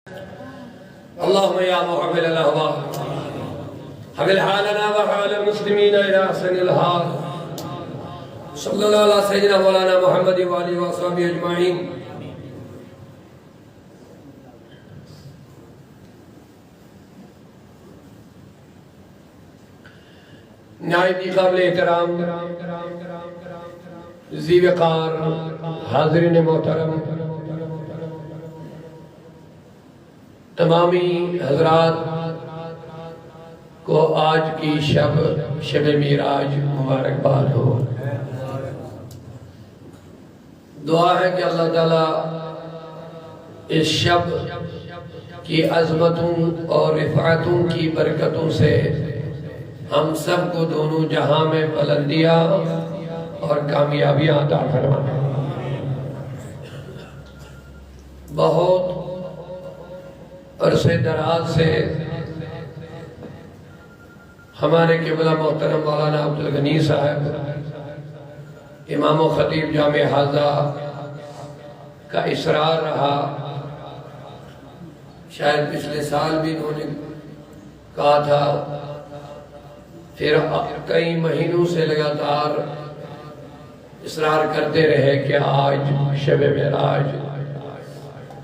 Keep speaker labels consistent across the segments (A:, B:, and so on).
A: اللهم يا محمل الأهواء حمل حالنا وحال المسلمين إلى أحسن الحال. صلى الله على سيدنا مولانا محمد وآله وصحبه أجمعين. نائب قابل احترام ذی وقار حاضرین محترم، تمامی حضرات کو آج کی شب معراج مبارکباد ہو. دعا ہے کہ اللہ تعالیٰ اس شب کی عظمتوں اور رفعتوں کی برکتوں سے ہم سب کو دونوں جہاں میں بلندیاں اور کامیابیاں عطا فرمائے. بہت عرصے دراز سے ہمارے قبلہ محترم مولانا عبدالغنی صاحب امام و خطیب جامع حاضہ کا اصرار رہا. شاید پچھلے سال بھی انہوں نے کہا تھا، پھر کئی مہینوں سے لگاتار اصرار کرتے رہے کہ آج شب معراج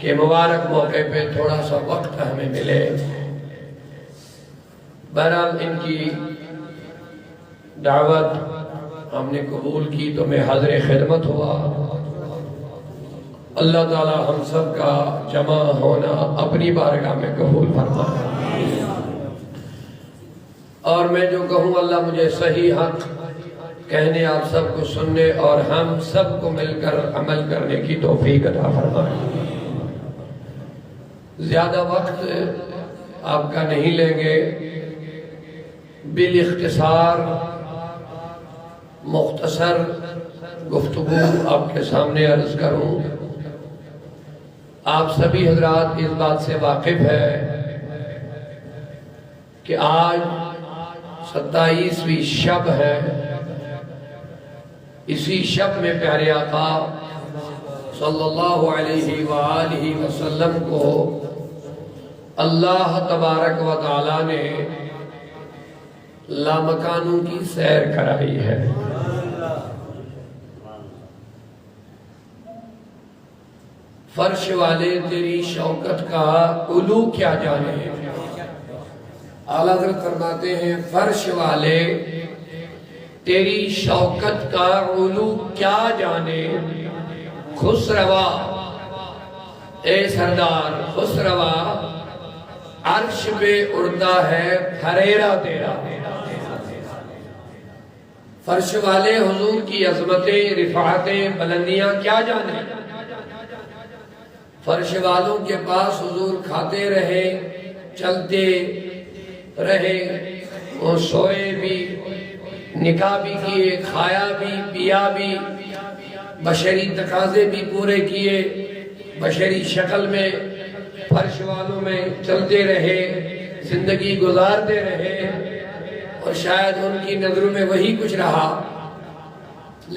A: کے مبارک موقع پہ تھوڑا سا وقت ہمیں ملے. بہرحال ان کی دعوت ہم نے قبول کی تو میں حاضر خدمت ہوا. اللہ تعالی ہم سب کا جمع ہونا اپنی بارگاہ میں قبول فرمائے. اور میں جو کہوں اللہ مجھے صحیح حق کہنے، آپ سب کو سننے اور ہم سب کو مل کر عمل کرنے کی توفیق عطا فرمائے. زیادہ وقت آپ کا نہیں لیں گے، بالاختصار مختصر گفتگو آپ کے سامنے عرض کروں. آپ سبھی حضرات اس بات سے واقف ہے کہ آج 27ویں شب ہے. اسی شب میں پیارے آقا صلی اللہ علیہ وآلہ وسلم کو اللہ تبارک و تعالی نے لامکانوں کی سیر کرائی ہے. فرش والے تیری شوکت کا علو کیا جانے. اعلیٰ حضرت فرماتے ہیں فرش والے تیری شوکت کا علو کیا جانے. خسروا اے سردار خسروا، عرش پہ اڑتا ہے پھریرا تیرا. فرش والے حضور کی عظمتیں، رفعتیں، بلندیاں کیا جانے. فرش والوں کے پاس حضور کھاتے رہے، چلتے رہے، وہ سوئے بھی، نکاح بھی کیے، کھایا بھی، پیا بھی، بشری تقاضے بھی پورے کیے، بشری شکل میں فرش والوں میں چلتے رہے، زندگی گزارتے رہے. اور شاید ان کی نظروں میں وہی کچھ رہا.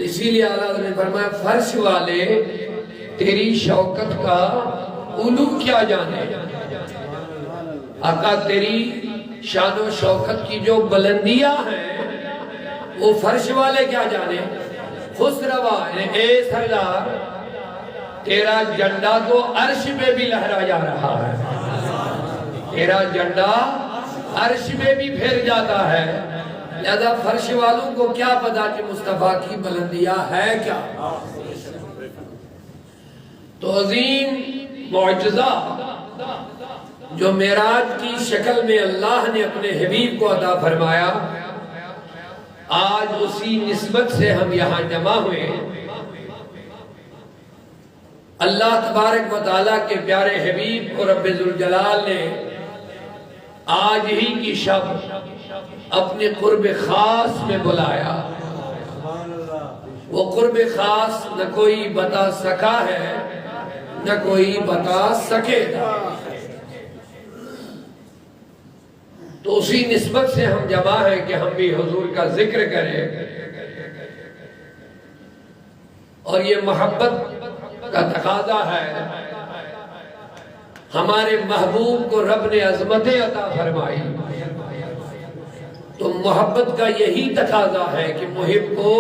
A: اسی لیے اعلیٰ نے فرمایا فرش والے تیری شوکت کا علو کیا جانے. آقا تیری شان و شوکت کی جو بلندیاں ہیں وہ فرش والے کیا جانے. خسروا اے سردار تیرا جھنڈا تو عرش پہ بھی لہرا جا رہا ہے. تیرا جھنڈا عرش پہ بھی پھیر جاتا ہے. لہذا فرش والوں کو کیا پتا کہ مصطفیٰ کی بلندیاں ہے کیا. تو عظیم معجزہ جو معراج کی شکل میں اللہ نے اپنے حبیب کو عطا فرمایا، آج اسی نسبت سے ہم یہاں جمع ہوئے. اللہ تبارک و تعالیٰ کے پیارے حبیب کو رب ذوالجلال نے آج ہی کی شب اپنے قرب خاص میں بلایا. وہ قرب خاص نہ کوئی بتا سکا ہے نہ کوئی بتا سکے گا. تو اسی نسبت سے ہم جمع ہیں کہ ہم بھی حضور کا ذکر کریں. اور یہ محبت کا تقاضا ہے ہمارے محبوب کو رب نے عظمتیں عطا فرمائی، تو محبت کا یہی تقاضا ہے کہ محب کو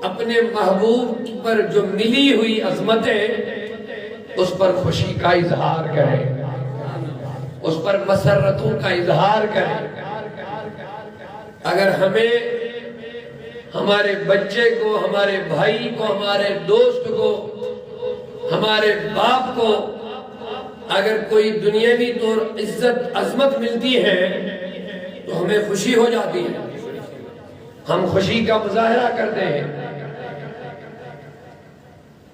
A: اپنے محبوب پر جو ملی ہوئی عظمتیں اس پر خوشی کا اظہار کرے، اس پر مسرتوں کا اظہار کرے۔ اگر ہمیں ہمارے بچے کو، ہمارے بھائی کو، ہمارے دوست کو، ہمارے باپ کو اگر کوئی دنیاوی طور عزت عظمت ملتی ہے تو ہمیں خوشی ہو جاتی ہے، ہم خوشی کا مظاہرہ کرتے ہیں۔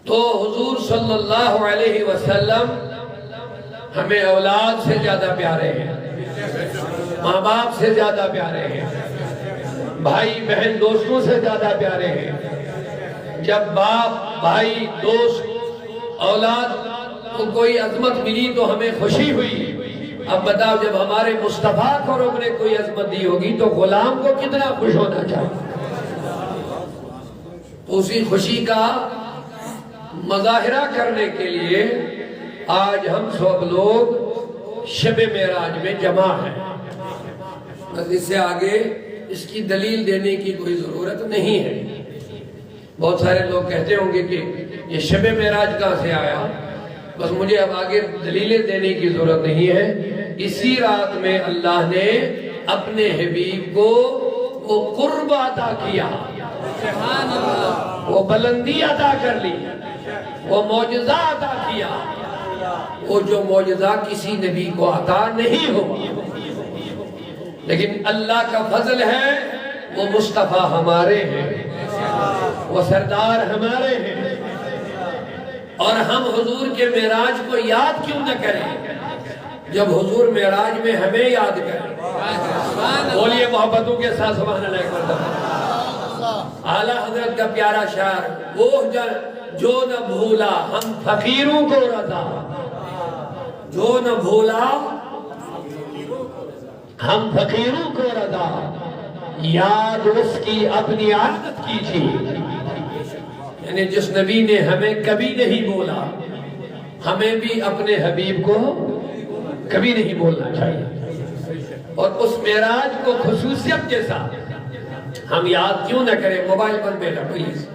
A: تو حضور صلی اللہ علیہ وسلم ہمیں اولاد سے زیادہ پیارے ہیں، ماں باپ سے زیادہ پیارے ہیں، بھائی بہن دوستوں سے زیادہ پیارے ہیں۔ جب باپ بھائی دوست اولاد کو کوئی عظمت ملی تو ہمیں خوشی ہوئی، اب بتاؤ جب ہمارے مصطفیٰ کو رب نے کوئی عظمت دی ہوگی تو غلام کو کتنا خوش ہونا چاہیے۔ تو اسی خوشی کا مظاہرہ کرنے کے لیے آج ہم سب لوگ شب معراج میں جمع ہیں۔ بس اس سے آگے اس کی دلیل دینے کی کوئی ضرورت نہیں ہے۔ بہت سارے لوگ کہتے ہوں گے کہ یہ شب معراج کہاں سے آیا، بس مجھے اب آگے دلیلیں دینے کی ضرورت نہیں ہے۔ اسی رات میں اللہ نے اپنے حبیب کو وہ قرب عطا کیا، وہ بلندی عطا کر لی، وہ معجزہ عطا کیا، وہ جو معجزہ کسی نبی کو عطا نہیں ہوا۔ لیکن اللہ کا فضل ہے، وہ مصطفیٰ ہمارے ہیں، وہ سردار ہمارے ہیں، اور ہم حضور کے معراج کو یاد کیوں نہ کریں جب حضور معراج میں ہمیں یاد کریں۔ بولیے محبتوں کے ساتھ سبحان اللہ ایک مرتبہ۔ اعلیٰ حضرت کا پیارا شعر، وہ جو نہ بھولا ہم فقیروں کو رضا، جو نہ بھولا ہم فقیروں کو رضا، یاد اس کی اپنی عادت کی تھی۔ یعنی جس نبی نے ہمیں کبھی نہیں بولا، ہمیں بھی اپنے حبیب کو کبھی نہیں بولنا چاہیے۔ اور اس معراج کو خصوصیت کے ساتھ ہم یاد کیوں نہ کریں؟ موبائل پر بیٹا پلیز،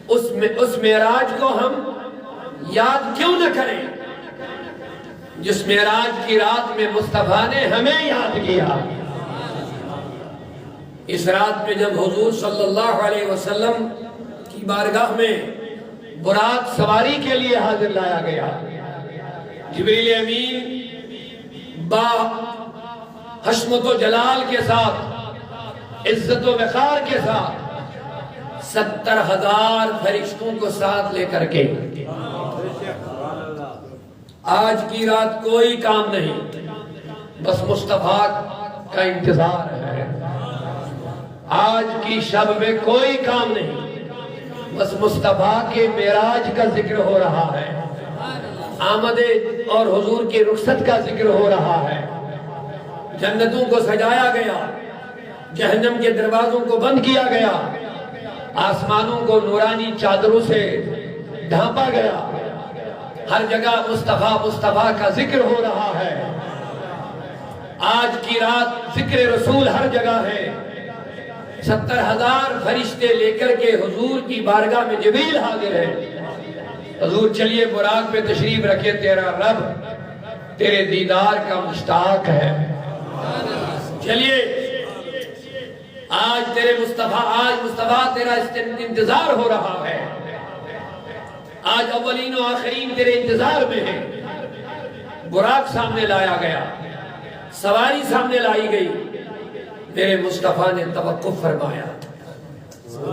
A: اس معراج کو ہم یاد کیوں نہ کریں جس معراج کی رات میں مصطفیٰ نے ہمیں یاد کیا۔ اس رات میں جب حضور صلی اللہ علیہ وسلم کی بارگاہ میں براق سواری کے لیے حاضر لایا گیا، جبریل امین با حشمت و جلال کے ساتھ، عزت و وقار کے ساتھ 70,000 فرشتوں کو ساتھ لے کر کے، آج کی رات کوئی کام نہیں، بس مصطفیٰ کا انتظار ہے۔ آج کی شب میں کوئی کام نہیں، بس مصطفیٰ کے معراج کا ذکر ہو رہا ہے، آمد اور حضور کی رخصت کا ذکر ہو رہا ہے۔ جنتوں کو سجایا گیا، جہنم کے دروازوں کو بند کیا گیا، آسمانوں کو نورانی چادروں سے ڈھانپا گیا، ہر جگہ مصطفیٰ مصطفیٰ کا ذکر ہو رہا ہے۔ آج کی رات ذکر رسول ہر جگہ ہے۔ 70,000 فرشتے لے کر کے حضور کی بارگاہ میں جبریل حاضر ہے۔ حضور چلیے براق پہ تشریف رکھے، تیرا رب تیرے دیدار کا مشتاق ہے۔ چلیے آج تیرے مصطفیٰ تیرا انتظار ہو رہا ہے، آج اولین و آخرین تیرے انتظار میں ہے۔ براق سامنے لایا گیا، سواری سامنے لائی گئی، میرے مصطفیٰ نے توقف فرمایا،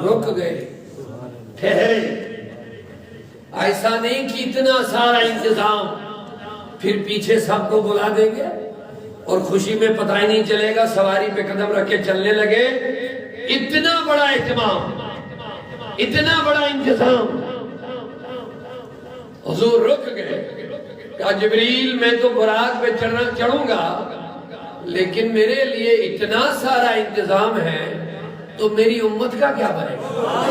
A: رک گئے، ٹھہرے۔ ایسا نہیں کہ اتنا سارا انتظام پھر پیچھے سب کو بلا دیں گے اور خوشی میں پتہ ہی نہیں چلے گا، سواری پہ قدم رکھ کے چلنے لگے۔ اتنا بڑا اہتمام، اتنا بڑا انتظام، حضور رک گئے، کہا جبریل میں تو براق پہ چڑھوں گا، لیکن میرے لیے اتنا سارا انتظام ہے تو میری امت کا کیا بنے گا؟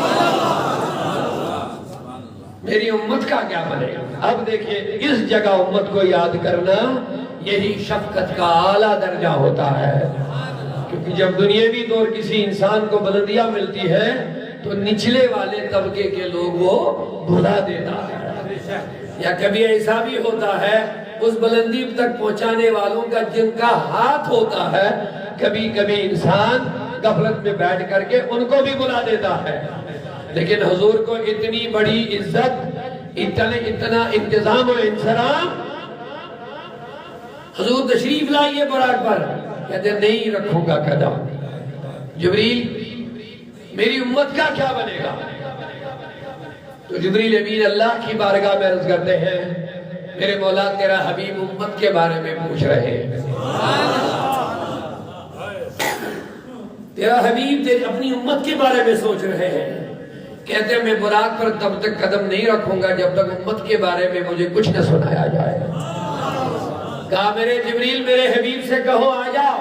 A: میری امت کا کیا بنے گا؟ اب دیکھیں اس جگہ امت کو یاد کرنا یہی شفقت کا اعلیٰ درجہ ہوتا ہے، کیونکہ جب دنیاوی طور کسی انسان کو بلندیاں ملتی ہے تو نچلے والے طبقے کے لوگ وہ بھلا دیتا ہے، یا کبھی ایسا بھی ہوتا ہے اس بلندی تک پہنچانے والوں کا جن کا ہاتھ ہوتا ہے کبھی کبھی انسان غفلت میں بیٹھ کر کے ان کو بھی بلا دیتا ہے، لیکن حضور کو اتنی بڑی عزت، اتنا انتظام و انصرام، حضور تشریف لائیے براق پر، کہتے نہیں رکھوں گا قدم، جبریل میری امت کا کیا بنے گا؟ تو جبریل امین اللہ کی بارگاہ میں عرض کرتے ہیں میرے مولا تیرا حبیب امت کے بارے میں پوچھ رہے ہیں، تیرا حبیب تیری اپنی امت کے بارے میں سوچ رہے ہیں، کہتے ہیں میں براق پر تب تک قدم نہیں رکھوں گا جب تک امت کے بارے میں مجھے کچھ نہ سنایا جائے۔ کہا میرے جبریل میرے حبیب سے کہو آ جاؤ،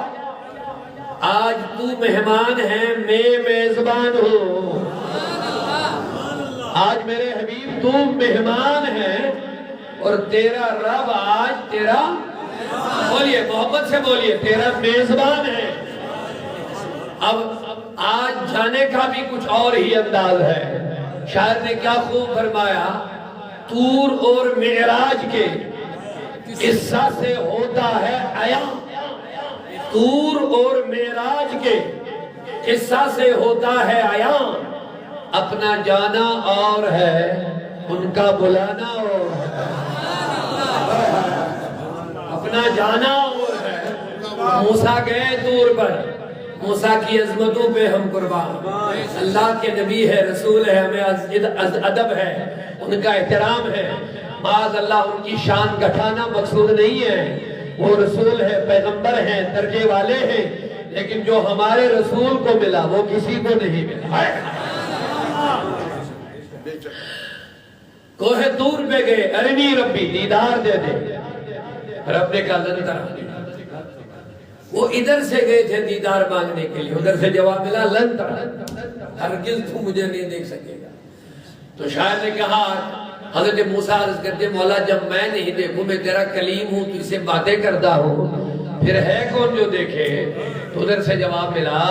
A: آج تو مہمان ہے میں میزبان ہوں، آج میرے حبیب تو مہمان ہے اور تیرا رب آج تیرا، بولیے محبت سے بولیے، تیرا میزبان ہے۔ اب آج جانے کا بھی کچھ اور ہی انداز ہے، شاعر نے کیا خوب فرمایا، طور اور معراج کے قصہ سے ہوتا ہے عیاں، طور اور معراج کے قصہ سے ہوتا ہے عیاں، اپنا جانا اور ہے ان کا بلانا اور ہے، اپنا جانا اور ہے۔ موسیٰ گئے طور پر، موسیٰ کی عظمتوں پہ ہم قربان، اللہ کے نبی ہے، رسول ہے، ہمیں ادب ہے، ان کا احترام ہے، معاذ اللہ ان کی شان گھٹانا مقصود نہیں ہے، وہ رسول ہے، پیغمبر ہیں، درجے والے ہیں، لیکن جو ہمارے رسول کو ملا وہ کسی کو نہیں ملا۔ کوہ طور پہ گئے، ارنی ربی دیدار دے دے، رب نے کہا لن ترانی، وہ ادھر سے گئے تھے دیدار مانگنے کے لیے، ادھر سے جواب ملا لن ترانی، ہرگز تو مجھے نہیں دیکھ سکے گا۔ تو شاعر نے کہا حضرت موسیٰ عرض کرتے مولا جب میں نہیں دیکھوں، میں تیرا کلیم ہوں، تجھ سے باتیں کرتا ہوں، پھر ہے کون جو دیکھے؟ تو ادھر سے جواب ملا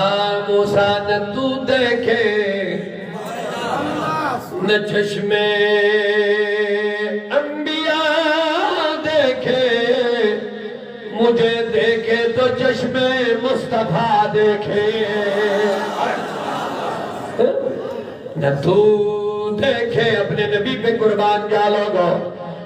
A: موسیٰ نہ تو دیکھے نہ چشم انبیاء دیکھے، مجھے دیکھے تو چشم مصطفیٰ دیکھے، نہ تو دیکھے اپنے نبی پہ قربان جا لوگو،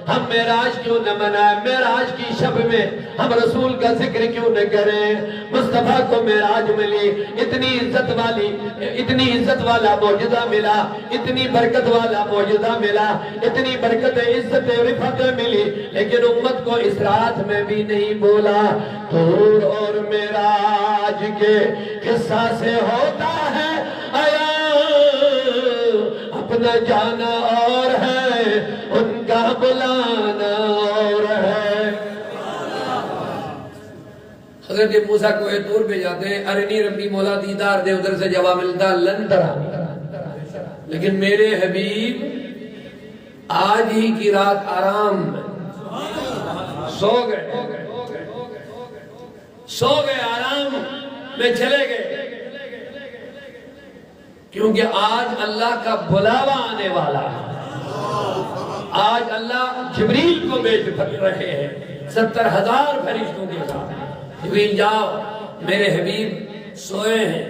A: ہم معراج کیوں نہ منائیں؟ معراج کی شب میں ہم رسول کا ذکر کیوں نہ کریں؟ مصطفیٰ کو معراج ملی، اتنی عزت والا معجزہ ملا، اتنی برکت والا معجزہ ملا، اتنی برکت عزت رفعت ملی، لیکن امت کو اس رات میں بھی نہیں بولا۔ طور اور معراج کے قصہ سے ہوتا ہے عیاں، اپنا جانا اور ہے ان کا بلانا اور ہے۔ حضرت موسیٰ کوہ طور پہ جاتے ہیں، ارنی ربی مولا دیدار دے، ادھر سے جواب ملتا لن ترانی، لیکن میرے حبیب آج ہی کی رات آرام میں سو گئے آرام میں چلے گئے، کیونکہ آج اللہ کا بلاوا آنے والا ہے، آج اللہ جبریل کو بھیج رہے ہیں 70,000 فرشتوں کے ساتھ، جبریل جاؤ میرے حبیب سوئے ہیں،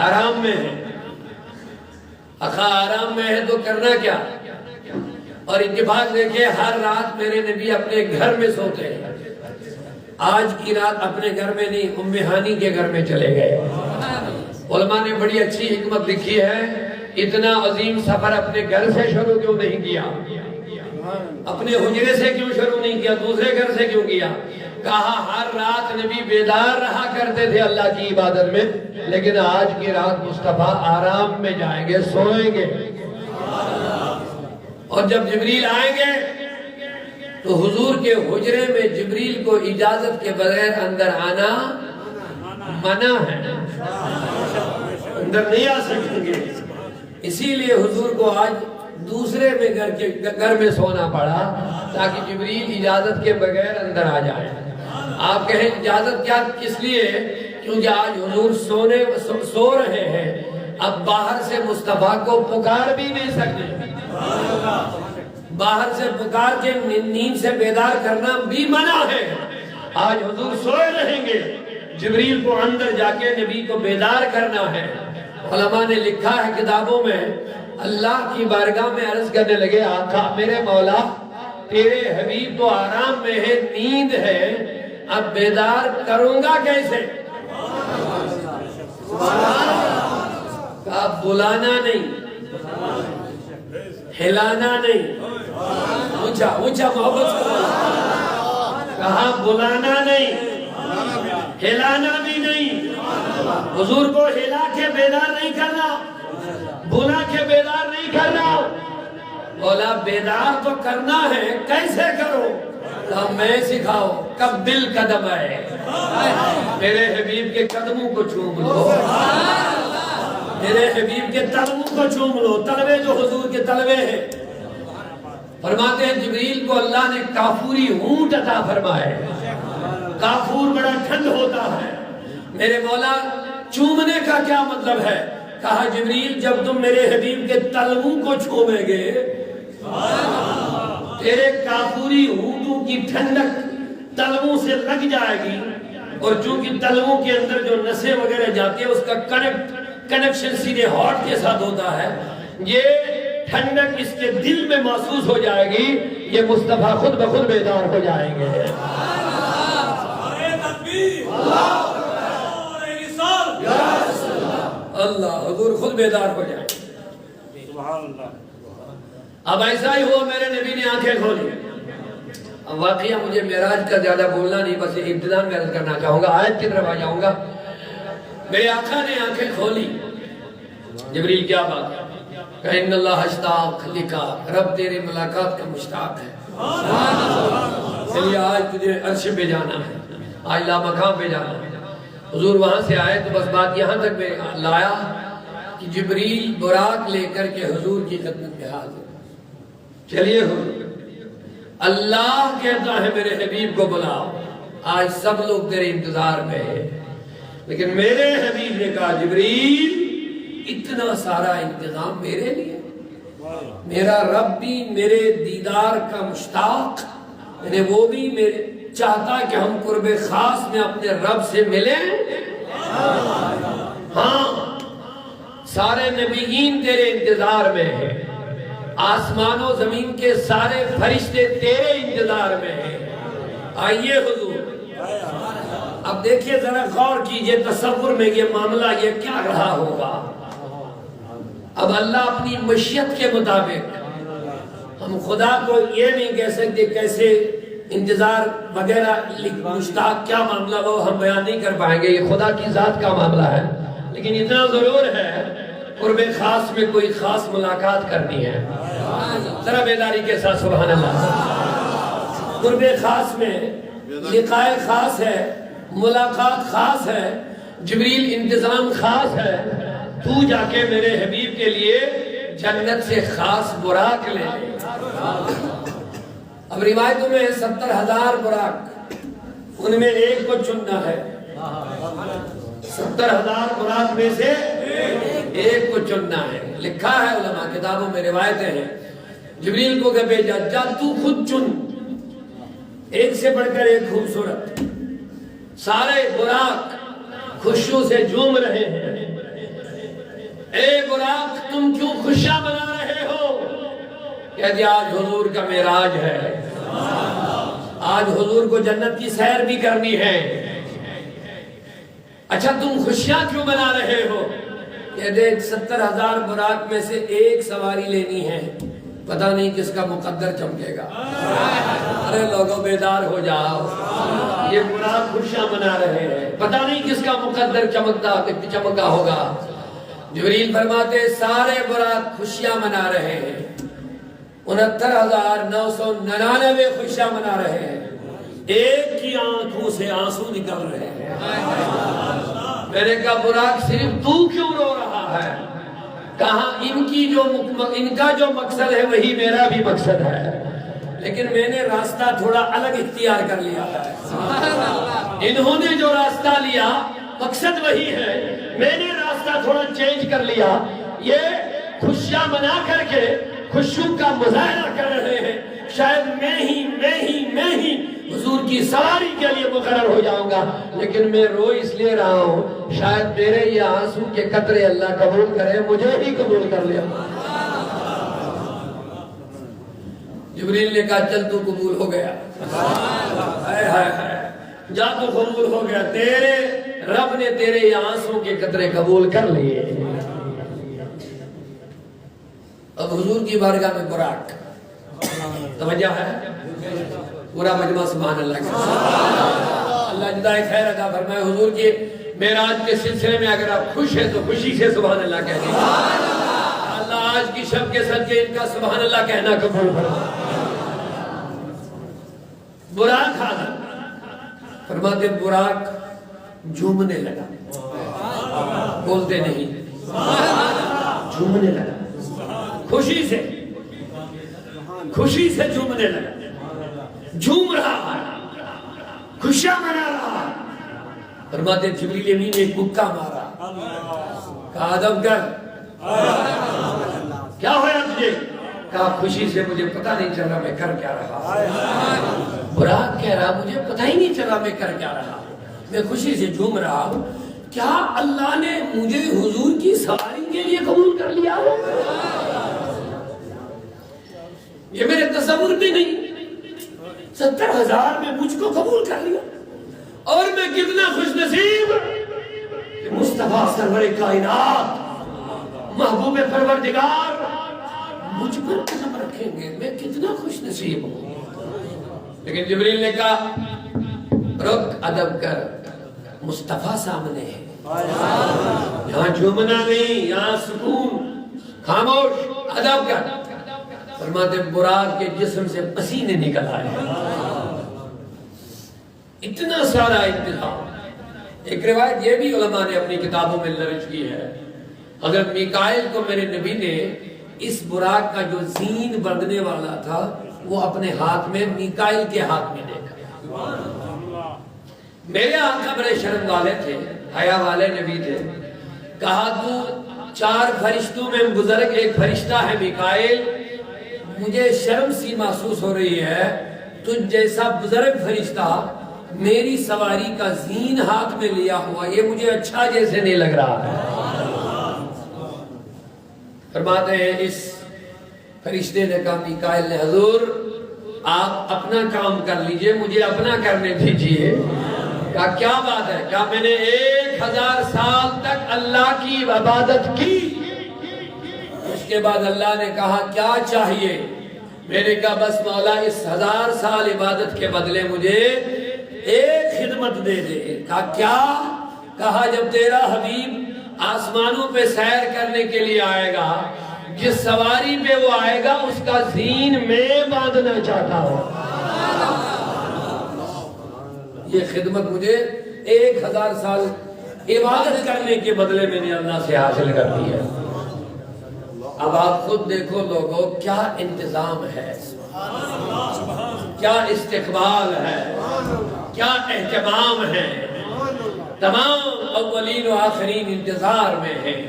A: آرام میں ہیں، آخا آرام میں ہے تو کرنا کیا؟ اور اتفاق دیکھیں ہر رات میرے نبی اپنے گھر میں سوتے ہیں، آج کی رات اپنے گھر میں نہیں ام ہانی کے گھر میں چلے گئے۔ علماء نے بڑی اچھی حکمت لکھی ہے، اتنا عظیم سفر اپنے گھر سے شروع کیوں نہیں کیا؟ اپنے حجرے سے کیوں شروع نہیں کیا؟ دوسرے گھر سے کیوں کیا؟ کہا ہر رات نبی بیدار رہا کرتے تھے اللہ کی عبادت میں، لیکن آج کی رات مصطفیٰ آرام میں جائیں گے، سوئیں گے، اور جب جبریل آئیں گے تو حضور کے حجرے میں جبریل کو اجازت کے بغیر اندر آنا منع ہے، اندر نہیں آ سکیں گے۔ اسی لیے حضور کو آج دوسرے میں گھر میں سونا پڑا تاکہ جبریل اجازت کے بغیر اندر آ جائے۔ آپ کہیں اجازت کیا کس لیے؟ کیونکہ آج حضور سو رہے ہیں، اب باہر سے مصطفیٰ کو پکار بھی نہیں سکتے، باہر سے پکار کے نیند سے بیدار کرنا بھی منع ہے۔ آج حضور سوئے رہیں گے، جبریل کو اندر جا کے نبی کو بیدار کرنا ہے۔ علماء نے لکھا ہے کتابوں میں، اللہ کی بارگاہ میں عرض کرنے لگے، آقا میرے مولا تیرے حبیب تو آرام میں ہے، نیند ہے، اب بیدار کروں گا کیسے؟ کہا بلانا نہیں، ہلانا نہیں، اونچا محبت سے کہا بلانا نہیں، ہلانا بھی نہیں۔ حضور کو ہلا کے بیدار نہیں کرنا، بلا کے بیدار نہیں کرنا، بولا بیدار تو کرنا ہے، کیسے کرو؟ میں سکھاؤ، کب دل قدم آئے میرے حبیب کے قدموں کو چوم لو، میرے حبیب کے تلووں کو چوم لو، تلوے جو حضور کے تلوے ہیں۔ فرماتے ہیں جبریل کو اللہ نے کافوری اونٹ عطا فرمائے، کافور بڑا ٹھنڈ ہوتا ہے۔ میرے مولا چومنے کا کیا مطلب ہے؟ کہا جبریل جب تم میرے حبیب کے تلووں کو چومیں گے تیرے کافوری ہونٹوں کی ٹھنڈک تلووں سے لگ جائے گی، اور چونکہ تلووں کے اندر جو نسیں وغیرہ جاتی ہیں اس کا کنیکشن سیدھے ہارٹ کے ساتھ ہوتا ہے، یہ ٹھنڈک اس کے دل میں محسوس ہو جائے گی، یہ مصطفیٰ خود بخود بیدار ہو جائیں گے۔ اللہ حضور خود بیدار ہو جائے۔ اب ایسا ہی ہوا، میرے نبی نے آنکھیں کھولی۔ اب واقعہ مجھے معراج کا زیادہ بولنا نہیں، بس ابتدا میں عرض کرنا چاہوں گا، آیت کی طرف آ جاؤں گا۔ میرے آقا نے آنکھیں کھولی، جبریل کیا بات ہے؟ کہ ان اللہ اشتاق لکا، رب تیرے ملاقات کا مشتاق ہے، چلیے آج تجھے عرش پہ جانا ہے، آج لامقام پہ جانا ہے۔ حضور وہاں سے آئے تو بس بات یہاں تک میں لایا کہ جبریل براق لے کر کے حضور کی خدمت میں حاضر۔ چلیے حضور، اللہ کہتا ہے میرے حبیب کو بلاؤ، آج سب لوگ تیرے انتظار میں ہیں، لیکن میرے حبیب نے کہا جبریل اتنا سارا انتظام میرے لیے؟ میرا رب بھی میرے دیدار کا مشتاق، یعنی وہ بھی میرے چاہتا کہ ہم قرب خاص میں اپنے رب سے ملیں۔ ہاں سارے نبیین تیرے انتظار میں ہیں، آسمان و زمین کے سارے فرشتے تیرے انتظار میں ہیں، آئیے حضور۔ اب دیکھیے ذرا غور کیجئے، تصور میں یہ معاملہ یہ کیا رہا ہوگا۔ اب اللہ اپنی مشیت کے مطابق، ہم خدا کو یہ نہیں کہہ سکتے کیسے انتظار وغیرہ مشتاق کیا معاملہ وہ ہم بیان نہیں کر پائیں گے، یہ خدا کی ذات کا معاملہ ہے، لیکن اتنا ضرور ہے قرب خاص میں کوئی خاص ملاقات کرنی ہے۔ ذرا بیداری کے ساتھ سبحان اللہ۔ قرب خاص میں لقاء خاص ہے، ملاقات خاص ہے، جبریل انتظام خاص ہے، تو جا کے میرے حبیب کے لیے جنت سے خاص براق لے لے۔ اب روایتوں میں 70,000 براق، ان میں ایک کو چننا ہے، 70,000 براق میں سے ایک کو چننا ہے۔ لکھا ہے علماء کتابوں میں، روایتیں ہیں، جبریل کو کہ بھیجا جا تو خود چن، ایک سے بڑھ کر ایک خوبصورت، سارے براق خوشیوں سے جھوم رہے ہیں۔ اے براق تم کیوں خوشیاں منا رہے ہو؟ کہتے آج حضور کا معراج ہے، آج حضور کو جنت کی سیر بھی کرنی ہے۔ اچھا تم خوشیاں کیوں منا رہے ہو؟ کہتے 70,000 براق میں سے ایک سواری لینی ہے، پتہ نہیں کس کا مقدر چمکے گا۔ ارے لوگوں بیدار ہو جاؤ، یہ براق خوشیاں منا رہے ہیں، پتہ نہیں کس کا مقدر چمکا ہوگا۔ جبریل فرماتے سارے براق خوشیاں منا رہے ہیں، 69,999 خوشیاں منا رہے ہیں، ایک کی آنکھوں سے آنسو نکل رہے ہیں۔ میں نے کہا براق صرف تو کیوں رو رہا ہے؟ کہا ان کا جو مقصد ہے وہی میرا بھی مقصد ہے، لیکن میں نے راستہ تھوڑا الگ اختیار کر لیا ہے۔ انہوں نے جو راستہ لیا مقصد وہی ہے، میں نے راستہ تھوڑا چینج کر لیا۔ یہ خوشیاں منا کر کے خوشیوں کا مظاہرہ کر رہے ہیں، شاید میں ہی حضور کی سواری کے لیے مقرر ہو جاؤں گا، لیکن میں رو اس لیے رہا ہوں شاید میرے یہ آنسو کے قطرے اللہ قبول کرے، مجھے ہی قبول کر لیا۔ جبریل نے کہا چل تو قبول ہو گیا، جا تو قبول ہو گیا، تیرے رب نے تیرے یہ آنسو کے قطرے قبول کر لیے۔ اب حضور کی بارگاہ میں براق، توجہ ہے؟ پورا مجمع سبحان اللہ کا اللہ جزائے خیر عطا فرمائے۔ حضور کی معراج کے سلسلے میں اگر آپ خوش ہیں تو خوشی سے سبحان اللہ کہہ دیجیے۔ اللہ آج کی شب کے صدقے ان کا سبحان اللہ کہنا قبول فرمائے۔ براق حاضر، فرماتے براق جھومنے لگا، بولتے نہیں، جھومنے لگا، خوشی سے جھومنے لگا، جھوم رہا ہے، خوشیاں منا رہا ہے۔ فرماتے جبریل امین نے ایک مکہ مارا، کہا ادب کر، کیا ہوا تجھے؟ کہا خوشی سے مجھے پتہ نہیں چل رہا میں کر کیا رہا۔ براق کہہ رہا مجھے پتہ ہی نہیں چلا میں کر کیا رہا، میں خوشی سے جھوم رہا ہوں، کیا اللہ نے مجھے حضور کی سواری کے لیے قبول کر لیا ہو؟ یہ میرے تصور میں نہیں، 70,000 میں مجھ کو قبول کر لیا، اور میں کتنا خوش نصیب کہ مصطفیٰ سرور کائنات محبوب پروردگار مجھ پر قدم رکھیں گے، میں کتنا خوش نصیب ہوں۔ لیکن جبریل نے کہا رک، ادب کر، مصطفیٰ سامنے ہے، یہاں جھومنا نہیں، یہاں سکون، خاموش، ادب کر۔ فرماتے براق کے جسم سے پسینے نکل آئے، اتنا سارا انتظام۔ ایک روایت یہ بھی علماء نے اپنی کتابوں میں درج کی ہے، حضرت میکائیل کو میرے نبی نے اس براق کا جو زین بندھنے والا تھا وہ اپنے ہاتھ میں میکائیل کے ہاتھ میں دیکھا۔ میرے آقا بڑے شرم والے تھے، حیا والے نبی تھے، کہا تو 4 فرشتوں میں بزرگ ایک فرشتہ ہے میکائیل، مجھے شرم سی محسوس ہو رہی ہے، تجھ جیسا بزرگ فرشتہ میری سواری کا زین ہاتھ میں لیا ہوا، یہ مجھے اچھا جیسے نہیں لگ رہا ہے۔ فرماتے ہیں اس فرشتے نے کہا میکائیل نے حضور آپ اپنا کام کر لیجئے، مجھے اپنا کرنے دیجئے۔ کہا کیا بات ہے؟ کہا میں نے 1000 سال تک اللہ کی عبادت کی، اس کے بعد اللہ نے کہا کیا چاہیے؟ میں نے کہا بس مولا اس 1000 سال عبادت کے بدلے مجھے ایک خدمت دے دے۔ کہا کیا؟ کہا جب تیرا حبیب آسمانوں پہ سیر کرنے کے لیے آئے گا، جس سواری پہ وہ آئے گا اس کا زین میں باندھنا چاہتا ہوں، یہ خدمت مجھے 1000 سال عبادت کرنے کے بدلے میں نے اللہ سے حاصل کر دی ہے۔ اب آپ خود دیکھو لوگوں، کیا انتظام ہے، کیا استقبال ہے، کیا اہتمام ہے، تمام اولین و آخرین انتظار میں ہیں۔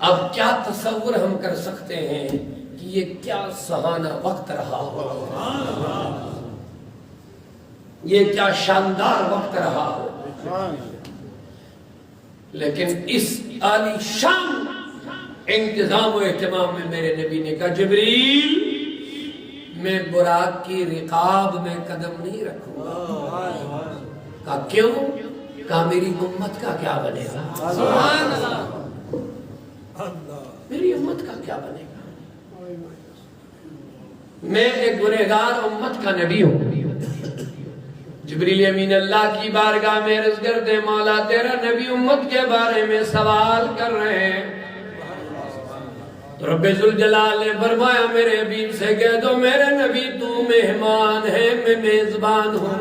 A: اب کیا تصور ہم کر سکتے ہیں کہ یہ کیا سہانا وقت رہا ہو، یہ کیا شاندار وقت رہا ہو، لیکن اس عالی شان انتظام و اہتمام میں میرے نبی نے کہا جبریل میں براق کی رقاب میں قدم نہیں رکھوں گا۔ کہا کیوں؟ کہا میری امت کا کیا بنے گا، میری امت کا کیا بنے گا، میں ایک گنہگار امت کا نبی ہوں۔ جبریل امین اللہ کی بارگاہ میں عرض کرتے مولا تیرا نبی امت کے بارے میں سوال کر رہے ہیں، رب ذوالجلال نے فرمایا میرے حبیب سے کہہ دو میرے نبی تو مہمان ہے، میں میزبان ہوں،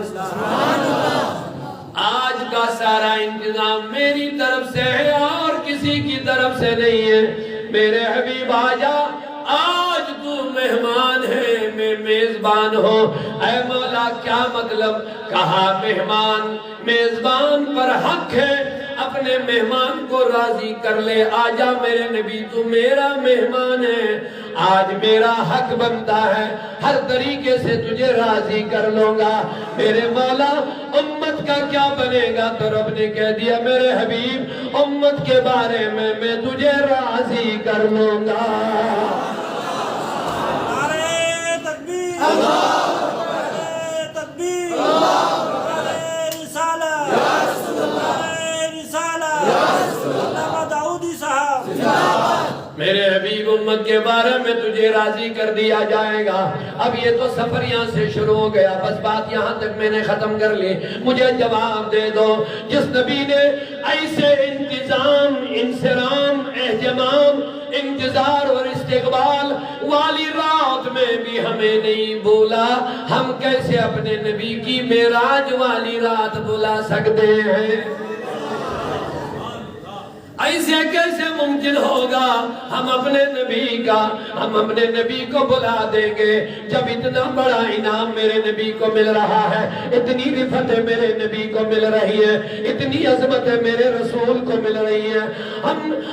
A: آج کا سارا انتظام میری طرف سے ہے اور کسی کی طرف سے نہیں ہے، میرے حبیب آجا، آج تو مہمان ہے، میں میزبان ہوں۔ اے مولا کیا مطلب؟ کہا مہمان میزبان پر حق ہے، اپنے مہمان کو راضی کر لے۔ آجا میرے نبی تو میرا مہمان ہے، آج میرا حق بنتا ہے، ہر طریقے سے تجھے راضی کر لوں گا۔ میرے مولا امت کا کیا بنے گا؟ تو رب نے کہہ دیا میرے حبیب امت کے بارے میں تجھے راضی کر لوں گا۔
B: نعرہ تکبیر، نعرہ تکبیر، نعرہ رسالت، نعرہ رسالت، علامہ داؤدی صاحب۔
A: میرے حبیب امت کے بارے میں تجھے راضی کر دیا جائے گا۔ اب یہ تو سفر یہاں سے شروع ہو گیا، بس بات یہاں تک میں نے ختم کر لی۔ مجھے جواب دے دو، جس نبی نے ایسے انتظام، انصرام، اہتمام، انتظار اور استقبال والی رات میں بھی ہمیں نہیں بولا، ہم کیسے اپنے نبی کی معراج والی رات بلا سکتے ہیں؟ ایسے کیسے ممکن ہوگا؟ ہم اپنے نبی کو بلا دیں گے جب اتنا بڑا انعام میرے نبی کو مل رہا ہے، اتنی رفتیں میرے نبی کو مل رہی ہے، اتنی عظمتیں میرے رسول کو مل رہی ہیں،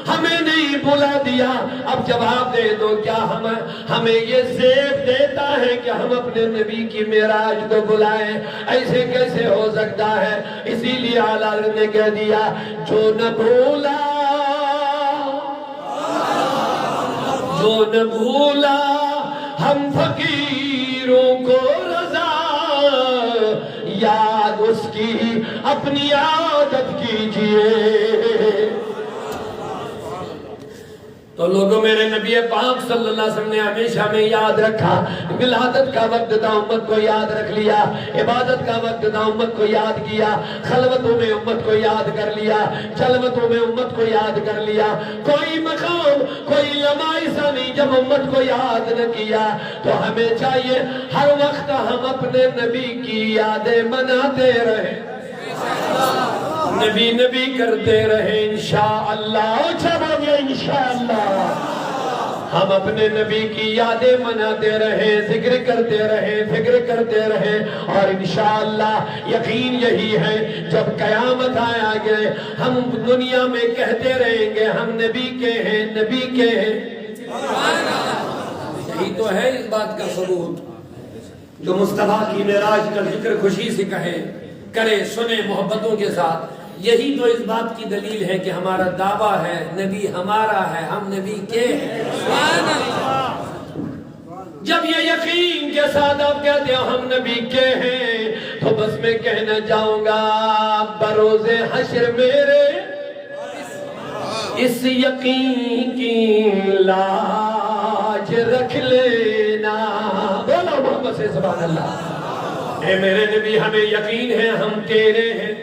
A: ہمیں نہیں بلا دیا۔ اب جواب دے دو، کیا ہمیں یہ زیب دیتا ہے کہ ہم اپنے نبی کی معراج کو بلائیں؟ ایسے کیسے ہو سکتا ہے؟ اسی لیے اعلیٰ حضرت نے کہہ دیا جو نہ بھولا، جو نہ بھولا ہم فقیروں کو رضا، یاد اس کی اپنی عادت کیجئے۔ تو لوگوں میرے نبی پاک صلی اللہ علیہ وسلم نے ہمیشہ میں یاد رکھا، ولادت کا وقت تھا امت کو یاد رکھ لیا، عبادت کا وقت تھا امت کو یاد کیا، خلوتوں میں امت کو یاد کر لیا، جلوتوں میں امت کو یاد کر لیا۔ کوئی مقام، کوئی لمحہ ایسا نہیں جب امت کو یاد نہ کیا۔ تو ہمیں چاہیے ہر وقت ہم اپنے نبی کی یادیں مناتے رہیں، نبی نبی کرتے رہے انشاءاللہ، انشاءاللہ ہم اپنے نبی کی یادیں مناتے رہے، ذکر کرتے رہے، فکر کرتے رہے، اور انشاءاللہ یقین یہی ہے جب قیامت آیا گئے ہم دنیا میں کہتے رہیں گے ہم نبی کے ہیں، نبی کے ہیں۔ یہی تو ہے اس بات کا ثبوت، جو مصطفیٰ کی معراج کا ذکر خوشی سے کہے، کرے، سنے محبتوں کے ساتھ، یہی تو اس بات کی دلیل ہے کہ ہمارا دعویٰ ہے نبی ہمارا ہے، ہم نبی کے ہیں۔ جب یہ یقین کے ساتھ آپ کہتے ہیں ہم نبی کے ہیں، تو بس میں کہنا چاہوں گا بروز حشر میرے اس یقین کی لاج رکھ لینا۔ بولو محمد سے سبحان اللہ۔ اے میرے نبی ہمیں یقین ہے ہم تیرے ہیں،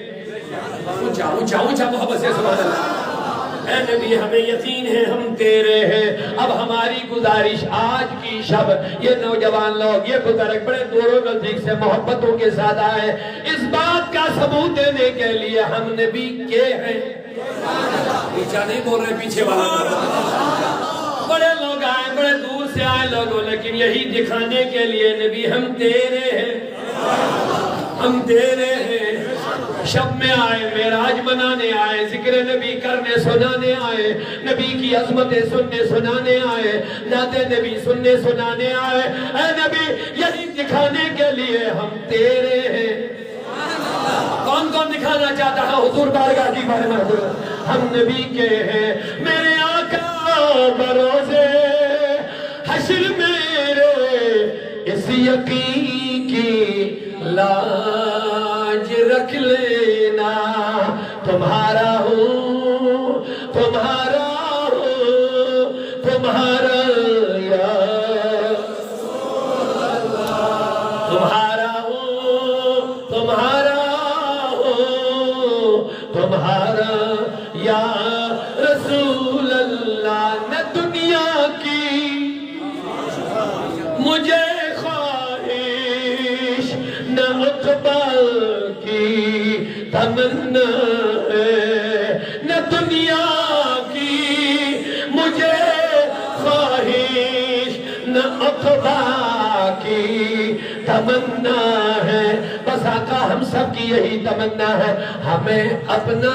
A: اونچا اونچا اونچا محبت سے سبحان اللہ۔ اے نبی ہمیں یقین ہے ہم تیرے ہیں۔ اب ہماری گزارش آج کی شب، یہ نوجوان لوگ، یہ بزرگ بڑے دور و نزدیک سے محبتوں کے ساتھ آئے اس بات کا ثبوت دینے کے لیے ہم نبی کے ہیں۔ اونچا نہیں بول رہے پیچھے والا، بڑے لوگ آئے، بڑے دور سے آئے لوگوں، لیکن یہی دکھانے کے لیے نبی ہم تیرے ہیں، ہم تیرے ہیں۔ شب میں آئے، معراج منانے آئے، ذکر نبی کرنے سنانے آئے، نبی کی عظمتیں سننے سنانے آئے، نعت نبی سننے سنانے آئے۔ اے نبی یہی دکھانے کے لیے ہم تیرے ہیں۔ کون کون دکھانا چاہتا ہے حضور بارگاہ کی بارگاہ؟ ہم نبی کے ہیں۔ میرے آقا بروزے حشر میرے اس یقین کی لاج رکھ لینا، تمہارا ہوں، تمہارا ہوں، تمہارا یا تمہارا ہوں، تمہارا ہوں، تمہارا یا رسول اللہ۔ نہ دنیا کی مجھے نہ عقبال کی تمنا ہے، نہ دنیا کی مجھے
C: عقبہ کی تمنا ہے، بس آقا ہم سب کی یہی تمنا ہے، ہمیں اپنا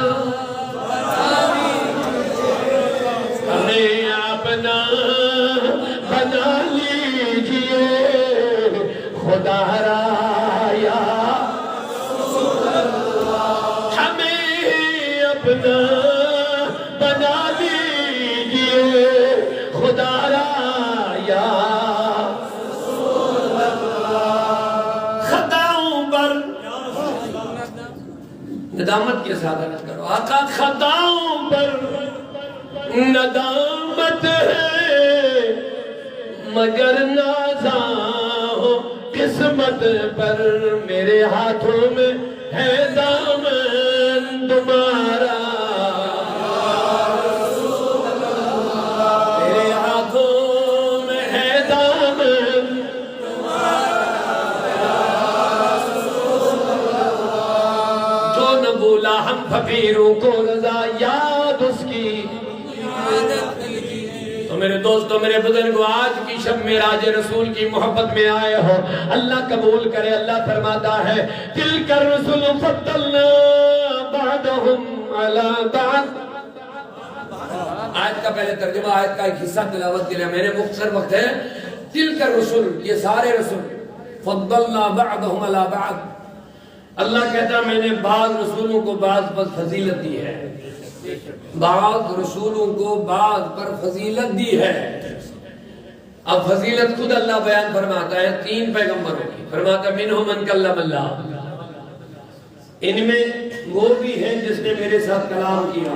C: بنا لیجئے خدا را یا ہمیں اپنا بنا لیجئے خدا را یا خطاؤں پر ندامت کے ساتھ عرض کرو آقا خطاؤں پر ندامت ہے مگر نازاں ہو قسمت پر، میرے ہاتھوں میں ہے دامن تمہارا میرے ہاتھوں میں ہے دامن جو نہ بولا ہم فقیروں کو رضا یاد اس کی۔ تو میرے دوستو میرے بزرگوں آج کی شب معراج رسول کی محبت میں آئے ہو، اللہ قبول کرے۔ اللہ فرماتا ہے تِلْكَ الرُّسُلُ فَضَّلْنَا بَعْضَهُمْ عَلَى بَعْضٍ۔ آیت کا پہلے ترجمہ، آیت کا ایک حصہ تلاوت کے لئے میرے مختصر وقت ہے۔ تِلْكَ الرُّسُلُ، یہ سارے رسول، فَضَّلْنَا بَعْضَهُمْ عَلَى بَعْضٍ، اللہ کہتا ہے میں نے بعض رسولوں کو بعض پر فضیلت دی ہے، بعض رسولوں کو بعض پر فضیلت دی ہے۔ اب فضیلت خود اللہ بیان فرماتا ہے 3 پیغمبروں کی، فرماتا منہم من کلم اللہ، ان میں وہ بھی ہے جس نے میرے ساتھ کلام کیا۔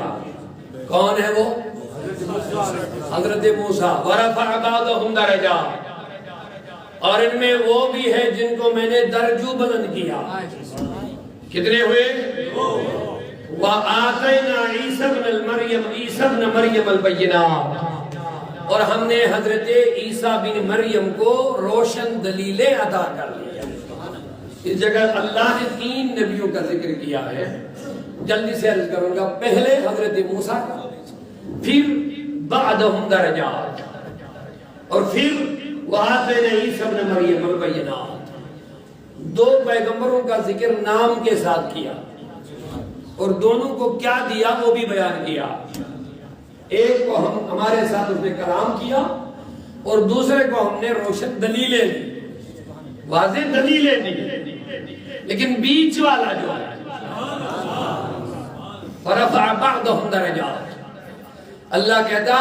C: کون ہے وہ؟ حضرت موسیٰ۔ ورفع بعضهم درجات، اور ان میں وہ بھی ہے جن کو میں نے درجو بلند کیا۔ کتنے ہوئے؟ وَآتَيْنَا عِيسَى ابْنَ مَرْيَمَ الْبَيِّنَاتِ، اور ہم نے حضرت عیسیٰ بن مریم کو روشن دلیلیں عطا کر لیا۔ اس جگہ اللہ نے 3 نبیوں کا ذکر کیا ہے، جلدی سے عرض کروں گا۔ پہلے حضرت موسیٰ کا، پھر بعدهم درجات، اور پھر وَآتَيْنَا عِيسَى ابْنَ مَرْيَمَ الْبَيِّنَاتِ۔ 2 پیغمبروں کا ذکر نام کے ساتھ کیا، اور دونوں کو کیا دیا وہ بھی بیان کیا۔ ایک کو ہمارے ساتھ اس نے کلام کیا، اور دوسرے کو ہم نے روشن دلیلیں دی، واضح دلیلیں دی، لیکن بیچ والا جو ہے فرفع بعضهم درجات، اللہ کہتا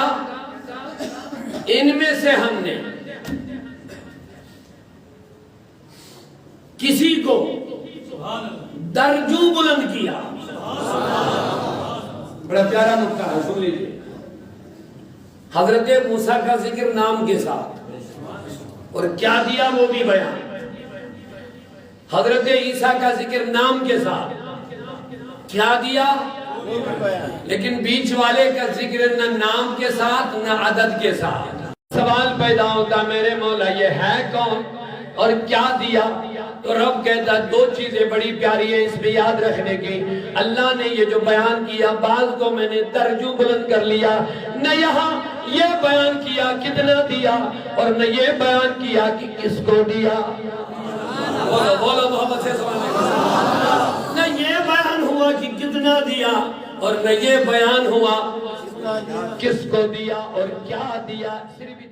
C: ان میں سے ہم نے کسی کو درجو بلند کیا۔ بڑا پیارا نکتہ ہے، سن لیجیے۔ حضرت موسیٰ کا ذکر نام کے ساتھ، اور کیا دیا وہ بھی بیان۔ حضرت عیسیٰ کا ذکر نام کے ساتھ، کیا دیا، لیکن بیچ والے کا ذکر نہ نام کے ساتھ نہ عدد کے ساتھ۔ سوال پیدا ہوتا میرے مولا یہ ہے کون اور کیا دیا؟ تو رب کہتا 2 چیزیں بڑی پیاری ہیں اس میں یاد رکھنے کی۔ اللہ نے یہ جو بیان کیا، بعض کو میں نے درجو بلند کر لیا، نہ یہاں یہ بیان کیا کتنا دیا، اور نہ یہ بیان کیا کہ کس کو دیا۔ بولو محمد سے سوال ہے۔ نہ یہ بیان ہوا کہ کتنا دیا، اور نہ یہ بیان ہوا کس کو دیا اور کیا دیا، صرف